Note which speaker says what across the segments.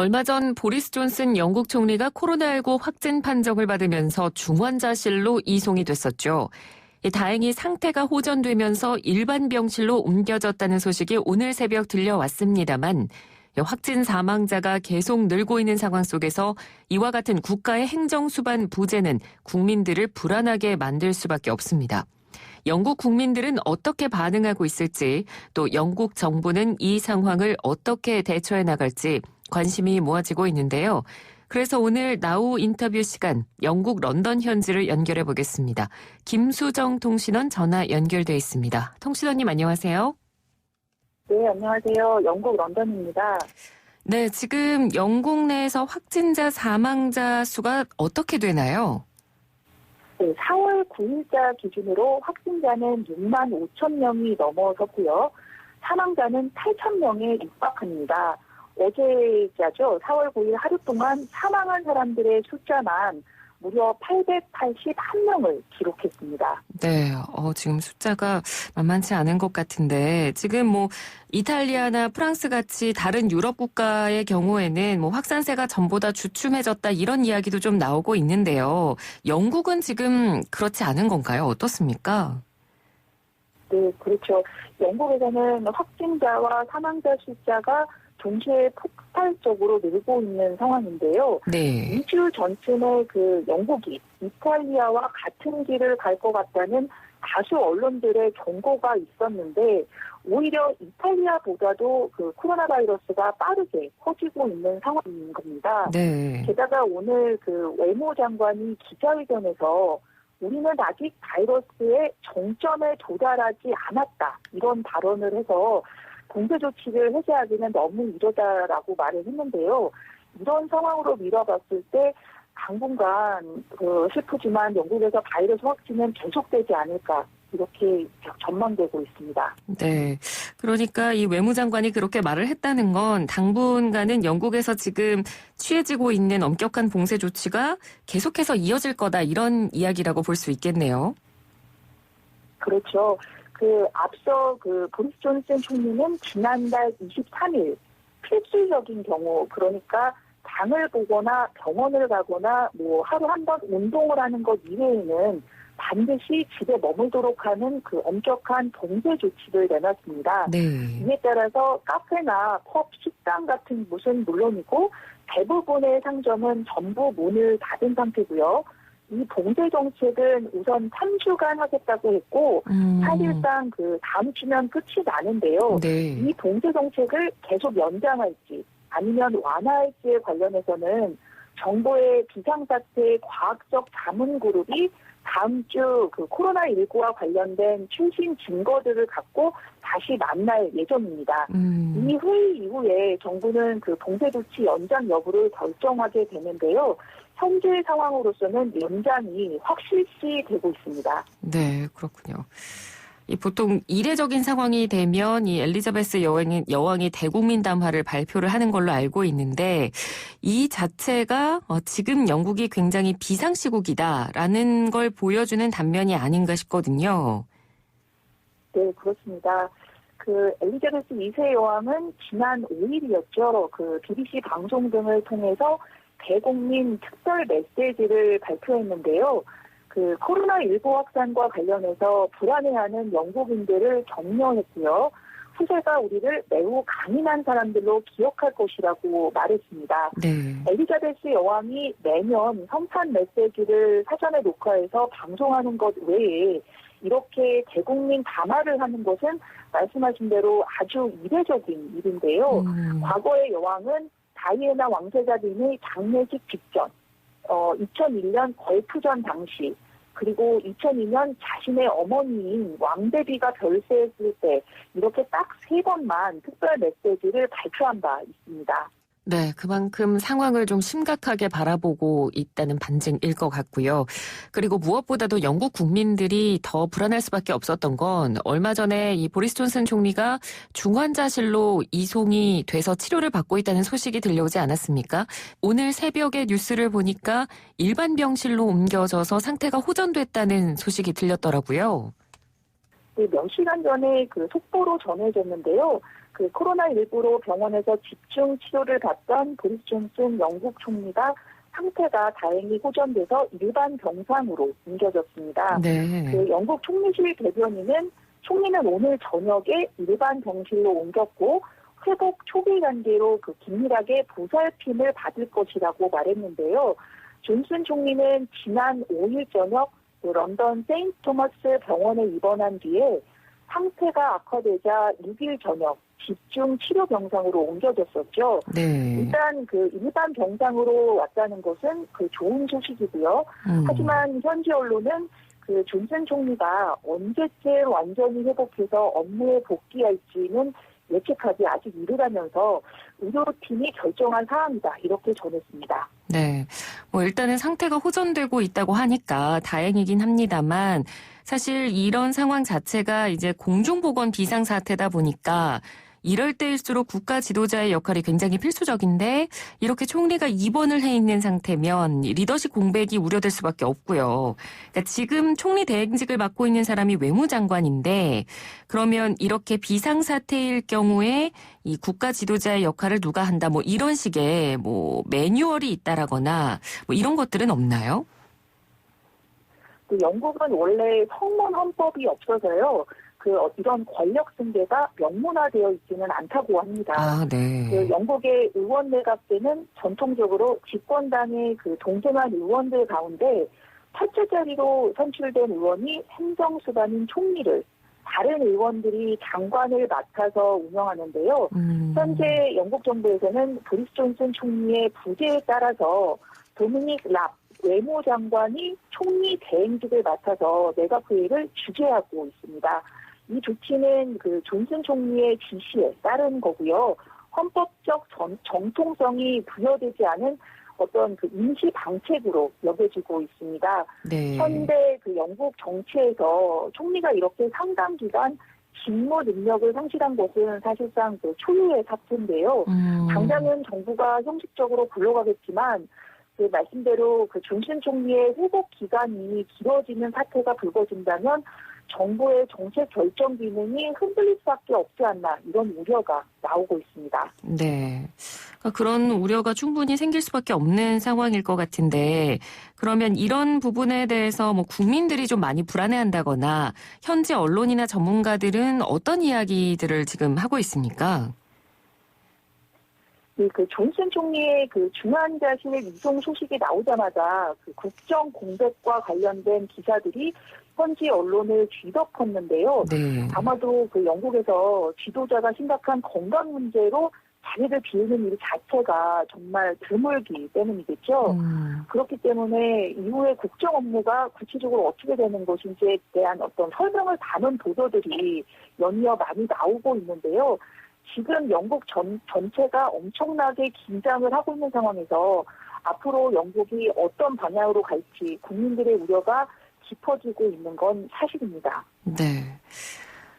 Speaker 1: 얼마 전 보리스 존슨 영국 총리가 코로나19 확진 판정을 받으면서 중환자실로 이송이 됐었죠. 다행히 상태가 호전되면서 일반 병실로 옮겨졌다는 소식이 오늘 새벽 들려왔습니다만 확진 사망자가 계속 늘고 있는 상황 속에서 이와 같은 국가의 행정수반 부재는 국민들을 불안하게 만들 수밖에 없습니다. 영국 국민들은 어떻게 반응하고 있을지, 또 영국 정부는 이 상황을 어떻게 대처해 나갈지 관심이 모아지고 있는데요. 그래서 오늘 나우 인터뷰 시간 영국 런던 현지를 연결해 보겠습니다. 김수정 통신원 전화 연결돼 있습니다. 통신원님 안녕하세요.
Speaker 2: 네, 안녕하세요. 영국 런던입니다.
Speaker 1: 네, 지금 영국 내에서 확진자 사망자 수가 어떻게 되나요?
Speaker 2: 네, 4월 9일자 기준으로 확진자는 6만 5천 명이 넘어섰고요. 사망자는 8천 명에 육박합니다. 어제자죠. 4월 9일 하루 동안 사망한 사람들의 숫자만 무려 881명을 기록했습니다.
Speaker 1: 네, 지금 숫자가 만만치 않은 것 같은데 지금 이탈리아나 프랑스 같이 다른 유럽 국가의 경우에는 확산세가 전보다 주춤해졌다 이런 이야기도 좀 나오고 있는데요. 영국은 지금 그렇지 않은 건가요? 어떻습니까?
Speaker 2: 네, 그렇죠. 영국에서는 확진자와 사망자 숫자가 동시에 폭발적으로 늘고 있는 상황인데요.
Speaker 1: 네.
Speaker 2: 2주 전쯤에 영국이 이탈리아와 같은 길을 갈 것 같다는 다수 언론들의 경고가 있었는데 오히려 이탈리아보다도 코로나 바이러스가 빠르게 퍼지고 있는 상황인 겁니다.
Speaker 1: 네.
Speaker 2: 게다가 오늘 외무장관이 기자회견에서 우리는 아직 바이러스의 정점에 도달하지 않았다 이런 발언을 해서 봉쇄 조치를 해제하기는 너무 이르다라고 말을 했는데요. 이런 상황으로 미뤄봤을 때 당분간 슬프지만 영국에서 바이러스 확진은 계속되지 않을까 이렇게 전망되고 있습니다.
Speaker 1: 네, 그러니까 이 외무장관이 그렇게 말을 했다는 건 당분간은 영국에서 지금 취해지고 있는 엄격한 봉쇄 조치가 계속해서 이어질 거다 이런 이야기라고 볼 수 있겠네요.
Speaker 2: 그렇죠. 앞서 보리스 존슨 총리는 지난달 23일 필수적인 경우, 그러니까 장을 보거나 병원을 가거나 하루 한 번 운동을 하는 것 이외에는 반드시 집에 머물도록 하는 엄격한 봉쇄 조치를 내놨습니다.
Speaker 1: 네.
Speaker 2: 이에 따라서 카페나 펍, 식당 같은 곳은 물론이고 대부분의 상점은 전부 문을 닫은 상태고요. 이 봉쇄 정책은 우선 3주간 하겠다고 했고 사실상 다음 주면 끝이 나는데요.
Speaker 1: 네.
Speaker 2: 이 봉쇄 정책을 계속 연장할지 아니면 완화할지에 관련해서는 정부의 비상사태 과학적 자문그룹이 다음 주 코로나19와 관련된 최신 증거들을 갖고 다시 만날 예정입니다. 이 회의 이후에 정부는 봉쇄 조치 연장 여부를 결정하게 되는데요. 현재 상황으로서는 연장이 확실시 되고 있습니다.
Speaker 1: 네, 그렇군요. 보통 이례적인 상황이 되면 이 엘리자베스 여왕이 대국민 담화를 발표를 하는 걸로 알고 있는데 이 자체가 지금 영국이 굉장히 비상시국이다라는 걸 보여주는 단면이 아닌가 싶거든요.
Speaker 2: 네, 그렇습니다. 엘리자베스 2세 여왕은 지난 5일이었죠. BBC 방송 등을 통해서 대국민 특별 메시지를 발표했는데요. 코로나19 확산과 관련해서 불안해하는 영국인들을 격려했고요. 후세가 우리를 매우 강인한 사람들로 기억할 것이라고 말했습니다.
Speaker 1: 네.
Speaker 2: 엘리자베스 여왕이 매년 성탄 메시지를 사전에 녹화해서 방송하는 것 외에 이렇게 대국민 담화를 하는 것은 말씀하신 대로 아주 이례적인 일인데요. 과거의 여왕은 다이애나 왕세자 등의 장례식 직전, 2001년 걸프전 당시, 그리고 2002년 자신의 어머니인 왕베비가 별세했을 때 이렇게 딱 3번만 특별 메시지를 발표한 바 있습니다.
Speaker 1: 네, 그만큼 상황을 좀 심각하게 바라보고 있다는 반증일 것 같고요. 그리고 무엇보다도 영국 국민들이 더 불안할 수밖에 없었던 건 얼마 전에 이 보리스 존슨 총리가 중환자실로 이송이 돼서 치료를 받고 있다는 소식이 들려오지 않았습니까? 오늘 새벽에 뉴스를 보니까 일반 병실로 옮겨져서 상태가 호전됐다는 소식이 들렸더라고요.
Speaker 2: 네, 몇 시간 전에 속보로 전해졌는데요. 그 코로나19로 병원에서 집중 치료를 받던 보리스 존슨 영국 총리가 상태가 다행히 호전돼서 일반 병상으로 옮겨졌습니다.
Speaker 1: 네.
Speaker 2: 그 영국 총리실 대변인은 총리는 오늘 저녁에 일반 병실로 옮겼고 회복 초기 단계로 그 긴밀하게 보살핌을 받을 것이라고 말했는데요. 존슨 총리는 지난 5일 저녁 그 런던 세인트 토머스 병원에 입원한 뒤에 상태가 악화되자 6일 저녁 집중 치료 병상으로 옮겨졌었죠.
Speaker 1: 네.
Speaker 2: 일단 그 일반 병상으로 왔다는 것은 그 좋은 소식이고요. 하지만 현지 언론은 그 존슨 총리가 언제쯤 완전히 회복해서 업무에 복귀할지는 예측하기 아직 이르다면서 의료팀이 결정한 사항이다 이렇게 전했습니다.
Speaker 1: 네. 뭐 일단은 상태가 호전되고 있다고 하니까 다행이긴 합니다만 사실 이런 상황 자체가 이제 공중보건 비상사태다 보니까 이럴 때일수록 국가 지도자의 역할이 굉장히 필수적인데 이렇게 총리가 입원을 해 있는 상태면 리더십 공백이 우려될 수밖에 없고요. 그러니까 지금 총리 대행직을 맡고 있는 사람이 외무장관인데 그러면 이렇게 비상사태일 경우에 이 국가 지도자의 역할을 누가 한다 뭐 이런 식의 뭐 매뉴얼이 있다라거나 뭐 이런 것들은 없나요?
Speaker 2: 그 영국은 원래 성문 헌법이 없어서요. 이런 권력 승계가 명문화되어 있지는 않다고 합니다.
Speaker 1: 아, 네.
Speaker 2: 그 영국의 의원 내각제는 전통적으로 집권당의 그 동생한 의원들 가운데 첫째 자리로 선출된 의원이 행정수반인 총리를 다른 의원들이 장관을 맡아서 운영하는데요. 현재 영국 정부에서는 보리스 존슨 총리의 부재에 따라서 도미닉 랍 외무장관이 총리 대행직을 맡아서 내각회의를 주재하고 있습니다. 이 조치는 그 존슨 총리의 지시에 따른 거고요. 헌법적 정통성이 부여되지 않은 어떤 그 임시 방책으로 여겨지고 있습니다.
Speaker 1: 네.
Speaker 2: 현대 그 영국 정치에서 총리가 이렇게 상당 기간 직무 능력을 상실한 것은 사실상 그 초유의 사태인데요. 당장은 정부가 형식적으로 굴러가겠지만 그 말씀대로 그 존슨 총리의 회복 기간이 길어지는 사태가 불거진다면 정부의 정책 결정 기능이 흔들릴 수밖에 없지 않나 이런 우려가 나오고 있습니다.
Speaker 1: 네. 그러니까 그런 우려가 충분히 생길 수밖에 없는 상황일 것 같은데 그러면 이런 부분에 대해서 뭐 국민들이 좀 많이 불안해한다거나 현지 언론이나 전문가들은 어떤 이야기들을 지금 하고 있습니까?
Speaker 2: 그 존슨 총리의 그 중환자실 이송 소식이 나오자마자 그 국정 공백과 관련된 기사들이 현지 언론을 뒤덮었는데요.
Speaker 1: 네.
Speaker 2: 아마도 그 영국에서 지도자가 심각한 건강 문제로 자리를 비우는 일 자체가 정말 드물기 때문이겠죠. 그렇기 때문에 이후에 국정 업무가 구체적으로 어떻게 되는 것인지에 대한 어떤 설명을 담은 보도들이 연이어 많이 나오고 있는데요. 지금 영국 전체가 엄청나게 긴장을 하고 있는 상황에서 앞으로 영국이 어떤 방향으로 갈지 국민들의 우려가 깊어지고 있는 건 사실입니다.
Speaker 1: 네.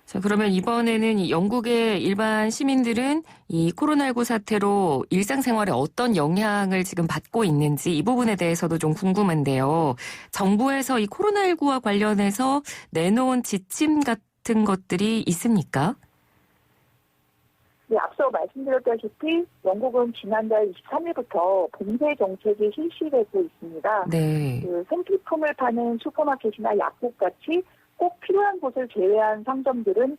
Speaker 1: 자, 그러면 이번에는 이 영국의 일반 시민들은 이 코로나19 사태로 일상생활에 어떤 영향을 지금 받고 있는지 이 부분에 대해서도 좀 궁금한데요. 정부에서 이 코로나19와 관련해서 내놓은 지침 같은 것들이 있습니까?
Speaker 2: 네, 앞서 말씀드렸다시피 영국은 지난달 23일부터 봉쇄 정책이 실시되고 있습니다.
Speaker 1: 네.
Speaker 2: 그 생필품을 파는 슈퍼마켓이나 약국 같이 꼭 필요한 곳을 제외한 상점들은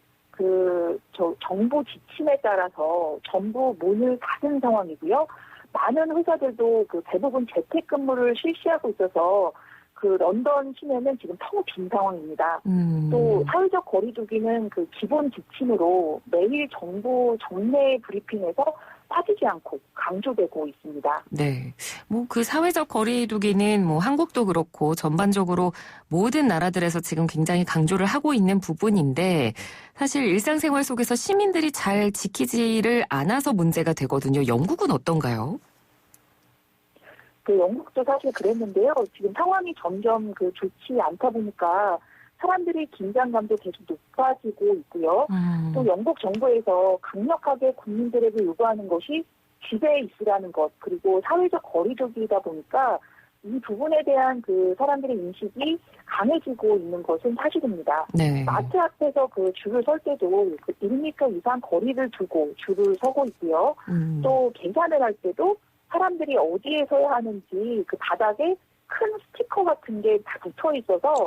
Speaker 2: 정부 지침에 따라서 전부 문을 닫은 상황이고요. 많은 회사들도 그 대부분 재택근무를 실시하고 있어서 그 런던 시내는 지금 텅 빈 상황입니다. 또 사회적 거리두기는 그 기본 지침으로 매일 정부 정례 브리핑에서 빠지지 않고 강조되고 있습니다.
Speaker 1: 네. 뭐 그 사회적 거리두기는 뭐 한국도 그렇고 전반적으로 모든 나라들에서 지금 굉장히 강조를 하고 있는 부분인데 사실 일상생활 속에서 시민들이 잘 지키지를 않아서 문제가 되거든요. 영국은 어떤가요?
Speaker 2: 그 영국도 사실 그랬는데요. 지금 상황이 점점 좋지 않다 보니까 사람들이 긴장감도 계속 높아지고 있고요. 또 영국 정부에서 강력하게 국민들에게 요구하는 것이 집에 있으라는 것, 그리고 사회적 거리두기이다 보니까 이 부분에 대한 그 사람들의 인식이 강해지고 있는 것은 사실입니다.
Speaker 1: 네.
Speaker 2: 마트 앞에서 그 줄을 설 때도 그 1m 이상 거리를 두고 줄을 서고 있고요. 또 계산을 할 때도 사람들이 어디에 서야 하는지 그 바닥에 큰 스티커 같은 게 다 붙어 있어서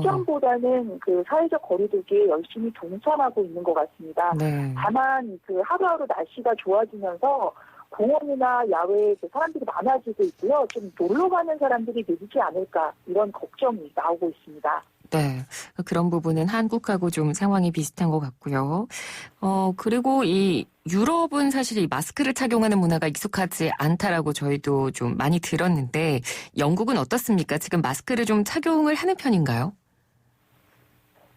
Speaker 2: 이전보다는 그 사회적 거리두기에 열심히 동참하고 있는 것 같습니다.
Speaker 1: 네.
Speaker 2: 다만 그 하루하루 날씨가 좋아지면서 공원이나 야외에 사람들이 많아지고 있고요. 좀 놀러 가는 사람들이 늘지 않을까 이런 걱정이 나오고 있습니다.
Speaker 1: 네. 그런 부분은 한국하고 좀 상황이 비슷한 것 같고요. 그리고 이 유럽은 사실 이 마스크를 착용하는 문화가 익숙하지 않다라고 저희도 좀 많이 들었는데 영국은 어떻습니까? 지금 마스크를 좀 착용을 하는 편인가요?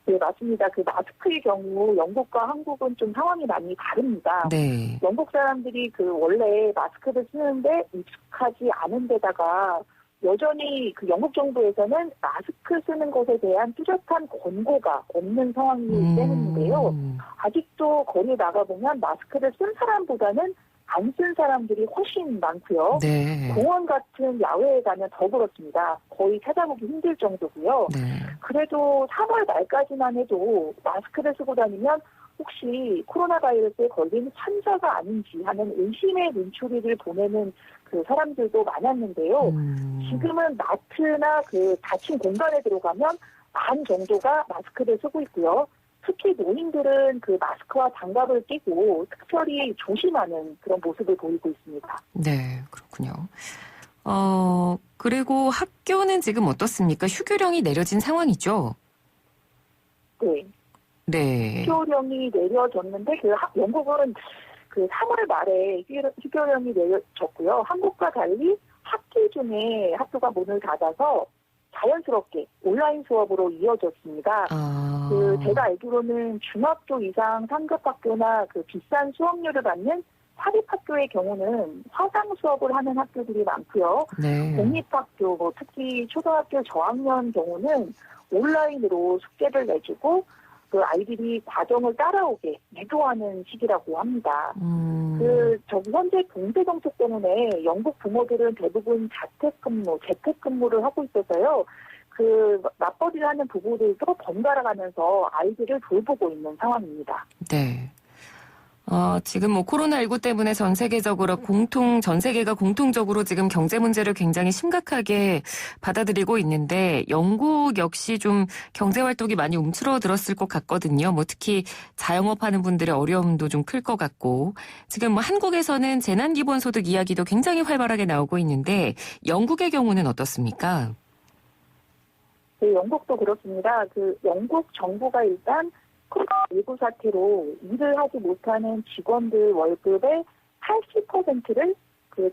Speaker 2: 네, 맞습니다. 그 마스크의 경우 영국과 한국은 좀 상황이 많이 다릅니다.
Speaker 1: 네.
Speaker 2: 영국 사람들이 그 원래 마스크를 쓰는데 익숙하지 않은 데다가 여전히 그 영국 정부에서는 마스크 쓰는 것에 대한 뚜렷한 권고가 없는 상황이기 때문인데요. 아직도 거리에 나가보면 마스크를 쓴 사람보다는 안 쓴 사람들이 훨씬 많고요.
Speaker 1: 네.
Speaker 2: 공원 같은 야외에 가면 더 그렇습니다. 거의 찾아보기 힘들 정도고요.
Speaker 1: 네.
Speaker 2: 그래도 3월 말까지만 해도 마스크를 쓰고 다니면 혹시 코로나 바이러스에 걸린 환자가 아닌지 하는 의심의 눈초리를 보내는 그 사람들도 많았는데요. 지금은 마트나 그 닫힌 공간에 들어가면 반 정도가 마스크를 쓰고 있고요. 특히 노인들은 그 마스크와 장갑을 끼고 특별히 조심하는 그런 모습을 보이고 있습니다.
Speaker 1: 네, 그렇군요. 그리고 학교는 지금 어떻습니까? 휴교령이 내려진 상황이죠?
Speaker 2: 네.
Speaker 1: 네.
Speaker 2: 휴교령이 내려졌는데 영국은 그 3월 말에 휴교령이 내려졌고요. 한국과 달리 학기 중에 학교가 문을 닫아서 자연스럽게 온라인 수업으로 이어졌습니다. 제가 알기로는 중학교 이상 상급 학교나 그 비싼 수업료를 받는 사립학교의 경우는 화상 수업을 하는 학교들이 많고요.
Speaker 1: 네.
Speaker 2: 공립학교, 특히 초등학교 저학년 경우는 온라인으로 숙제를 내주고 그 아이들이 과정을 따라오게 유도하는 시기라고 합니다. 현재 봉쇄 정책 때문에 영국 부모들은 대부분 재택근무를 하고 있어서요. 그 맞벌이를 하는 부부들도 번갈아 가면서 아이들을 돌보고 있는 상황입니다.
Speaker 1: 네. 지금 코로나19 때문에 전 세계가 공통적으로 지금 경제 문제를 굉장히 심각하게 받아들이고 있는데 영국 역시 좀 경제 활동이 많이 움츠러들었을 것 같거든요. 특히 자영업 하는 분들의 어려움도 좀 클 것 같고 지금 한국에서는 재난기본소득 이야기도 굉장히 활발하게 나오고 있는데 영국의 경우는 어떻습니까?
Speaker 2: 네, 영국도 그렇습니다. 영국 정부가 일단 코로나19 사태로 일을 하지 못하는 직원들 월급의 80%를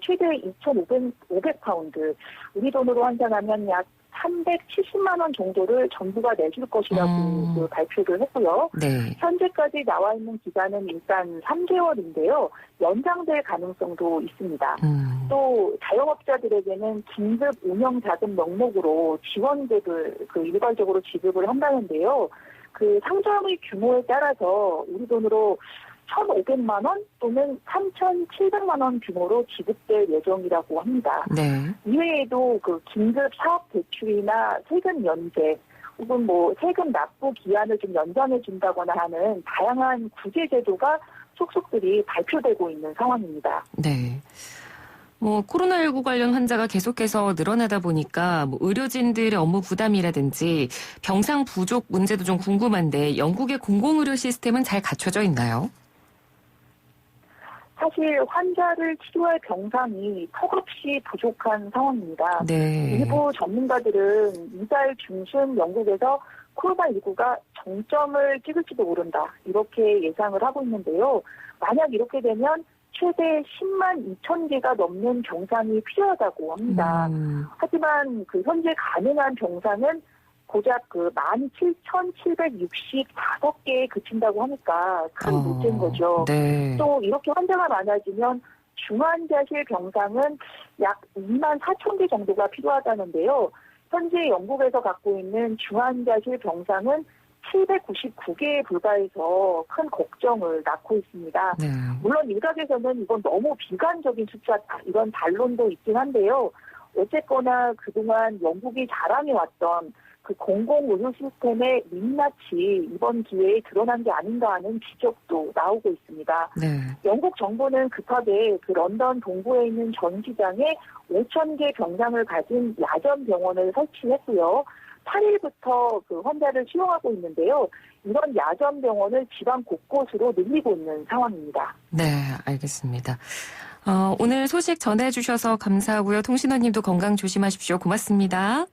Speaker 2: 최대 2,500파운드, 우리 돈으로 환산하면 약 370만 원 정도를 정부가 내줄 것이라고 발표를 했고요.
Speaker 1: 네.
Speaker 2: 현재까지 나와 있는 기간은 일단 3개월인데요. 연장될 가능성도 있습니다. 또 자영업자들에게는 긴급 운영 자금 명목으로 지원금을 일괄적으로 지급을 한다는데요. 상점의 규모에 따라서 우리 돈으로 1,500만 원 또는 3,700만 원 규모로 지급될 예정이라고 합니다.
Speaker 1: 네.
Speaker 2: 이외에도 긴급 사업 대출이나 세금 면제 혹은 세금 납부 기한을 좀 연장해 준다거나 하는 다양한 구제 제도가 속속들이 발표되고 있는 상황입니다.
Speaker 1: 네. 코로나19 관련 환자가 계속해서 늘어나다 보니까 의료진들의 업무 부담이라든지 병상 부족 문제도 좀 궁금한데 영국의 공공의료 시스템은 잘 갖춰져 있나요?
Speaker 2: 사실 환자를 치료할 병상이 턱없이 부족한 상황입니다.
Speaker 1: 네.
Speaker 2: 일부 전문가들은 이달 중순 영국에서 코로나19가 정점을 찍을지도 모른다, 이렇게 예상을 하고 있는데요. 만약 이렇게 되면 최대 10만 2천 개가 넘는 병상이 필요하다고 합니다. 하지만 현재 가능한 병상은 고작 17,765개에 그친다고 하니까 큰 문제인 거죠.
Speaker 1: 네.
Speaker 2: 또 이렇게 환자가 많아지면 중환자실 병상은 약 2만 4천 개 정도가 필요하다는데요. 현재 영국에서 갖고 있는 중환자실 병상은 799개에 불과해서 큰 걱정을 낳고 있습니다.
Speaker 1: 네.
Speaker 2: 물론 일각에서는 이건 너무 비관적인 숫자다, 이런 반론도 있긴 한데요. 어쨌거나 그동안 영국이 자랑해왔던 그 공공의료 시스템의 민낯이 이번 기회에 드러난 게 아닌가 하는 지적도 나오고 있습니다.
Speaker 1: 네.
Speaker 2: 영국 정부는 급하게 그 런던 동부에 있는 전시장에 5,000개 병상을 가진 야전 병원을 설치했고요. 8일부터 그 환자를 수용하고 있는데요. 이런 야전 병원을 지방 곳곳으로 늘리고 있는 상황입니다.
Speaker 1: 네, 알겠습니다. 오늘 소식 전해주셔서 감사하고요. 통신원님도 건강 조심하십시오. 고맙습니다.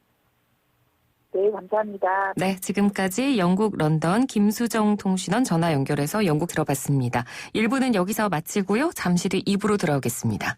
Speaker 2: 네, 감사합니다.
Speaker 1: 네, 지금까지 영국 런던 김수정 통신원 전화 연결해서 영국 들어봤습니다. 1부는 여기서 마치고요. 잠시 뒤 2부로 돌아오겠습니다.